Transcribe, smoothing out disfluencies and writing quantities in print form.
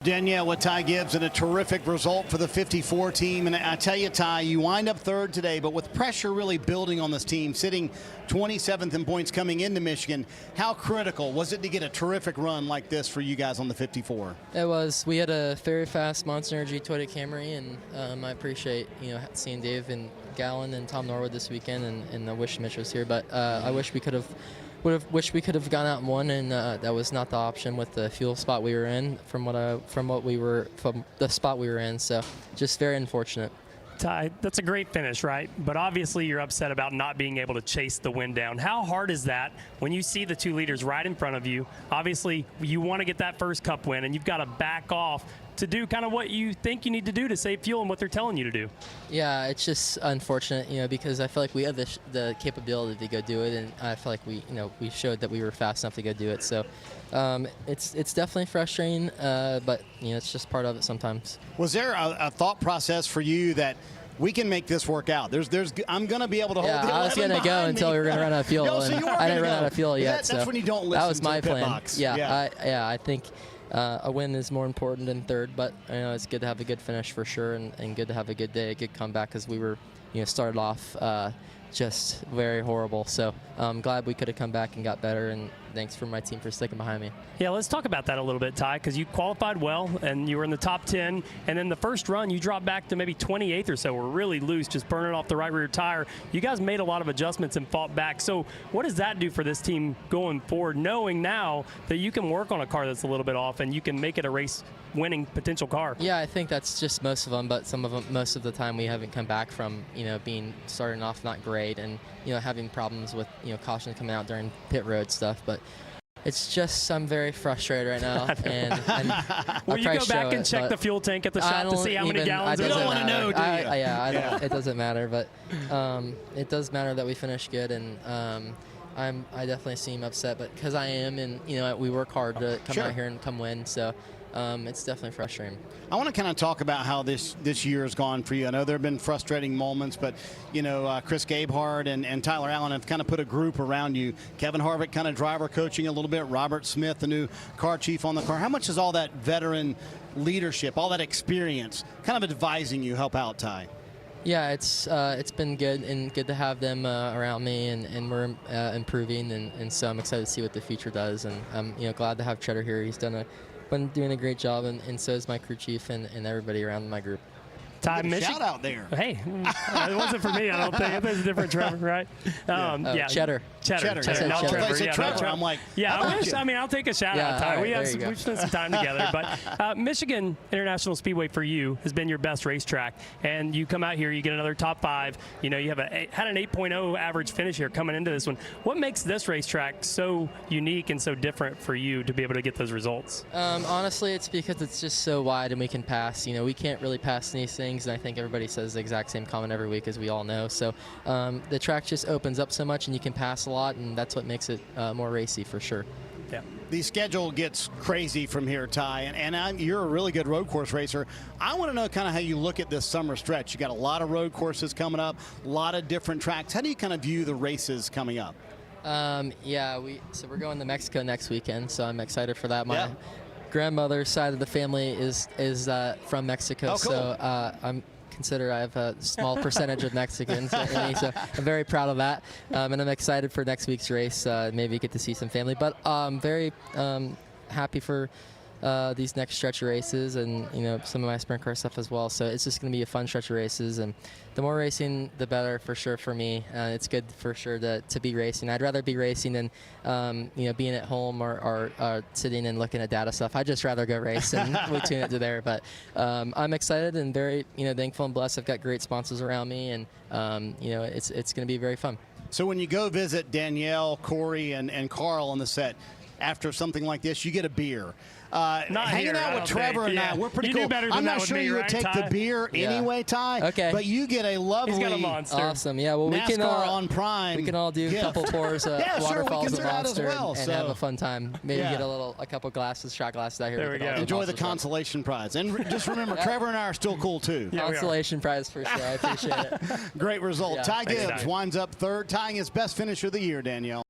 Danielle with Ty Gibbs, and a terrific result for the 54 team. And I tell you, Ty, you wind up third today, but with pressure really building on this team, sitting 27th in points coming into Michigan, how critical was it to get a terrific run like this for you guys on the 54? It was. We had a very fast Monster Energy Toyota Camry, and I appreciate seeing Dave and Gallen and Tom Norwood this weekend, and I wish Mitch was here, but I wish we could have. Wish we could have gone out and won, and that was not the option with the fuel spot we were in from the spot we were in. So just very unfortunate. Ty, that's a great finish, right? But obviously you're upset about not being able to chase the win down. How hard is that when you see the two leaders right in front of you? Obviously you want to get that first Cup win, and you've got to back off to do kind of what you think you need to do to save fuel and what they're telling you to do. Yeah, it's just unfortunate, because I feel like we have the capability to go do it, and I feel like we showed that we were fast enough to go do it. So it's definitely frustrating, but it's just part of it sometimes. Was there a thought process for you that we can make this work out? I'm going to be able to hold the 11 I was going to go until we were going to run out of fuel. So I didn't run out of fuel yet. That's when you don't listen. That was my to the pit plan. box. Yeah. I think a win is more important than third, but it's good to have a good finish for sure, and good to have a good day, a good comeback, because we were started off just very horrible. So I'm glad we could have come back and got better, and thanks for my team for sticking behind me. Yeah, let's talk about that a little bit, Ty, because you qualified well and you were in the top 10, and then the first run you dropped back to maybe 28th or so. We're really loose, just burning off the right rear tire. You guys made a lot of adjustments and fought back. So what does that do for this team going forward, knowing now that you can work on a car that's a little bit off and you can make it a race winning potential car? Yeah, I think that's just most of them, but some of them, most of the time, we haven't come back from being starting off not great, and having problems with caution coming out during pit road stuff. But it's just, I'm very frustrated right now. and will you go back and check the fuel tank at the shop to see how many gallons? You don't want to know, do you? It doesn't matter, but it does matter that we finish good, and I definitely seem upset, but because I am, and we work hard to come out here and come win, so it's definitely frustrating. I want to kind of talk about how this year has gone for you. I know there have been frustrating moments, but Chris Gabehart and Tyler Allen have kind of put a group around you. Kevin Harvick kind of driver coaching a little bit. Robert Smith, the new car chief on the car. How much is all that veteran leadership, all that experience, kind of advising you help out, Ty? Yeah, it's been good, and good to have them around me, and we're improving, and so I'm excited to see what the future does, and I'm glad to have Trevor here. He's been doing a great job, and so is my crew chief and everybody around my group. Ty, shout out there. Hey, it wasn't for me. I don't think it's a different Trevor, right? Yeah. Cheddar. Trevor. Trevor. I'm like, I'll take a shout out, Ty. Right, we've spent some time together, but Michigan International Speedway for you has been your best racetrack, and you come out here, you get another top 5. You have had an 8.0 average finish here coming into this one. What makes this racetrack so unique and so different for you to be able to get those results? Honestly, it's because it's just so wide, and we can pass. We can't really pass these things. And I think everybody says the exact same comment every week, as we all know. So the track just opens up so much, and you can pass a lot, and that's what makes it more racy for sure. Yeah. The schedule gets crazy from here, Ty, and you're a really good road course racer. I want to know kind of how you look at this summer stretch. You got a lot of road courses coming up, a lot of different tracks. How do you kind of view the races coming up? So we're going to Mexico next weekend, so I'm excited for that. My grandmother's side of the family is from Mexico, cool. So I have a small percentage of Mexicans in me, so I'm very proud of that, and I'm excited for next week's race. Maybe get to see some family, but I'm very happy for these next stretch of races, and some of my sprint car stuff as well. So it's just going to be a fun stretch of races, and the more racing, the better for sure for me. It's good for sure to be racing. I'd rather be racing than being at home or sitting and looking at data stuff. I'd just rather go race, and we tune it to there. But I'm excited and very thankful and blessed. I've got great sponsors around me, and it's going to be very fun. So when you go visit Danielle, Corey, and Carl on the set, after something like this, you get a beer. Hanging out with Trevor and I, we're pretty cool. I'm not sure you would take the beer anyway, Ty. Okay. But you get a lovely. He's got a monster. Awesome. Yeah. Well, we can NASCAR on Prime. We can all do a couple pours of waterfalls of Monster well, and have a fun time. Maybe get a couple glasses, shot glasses out here. There we go. Enjoy the consolation prize, and just remember, Trevor and I are still cool too. Consolation prize for sure. I appreciate it. Great result. Yeah. Ty Gibbs winds up third, tying his best finish of the year, Danielle.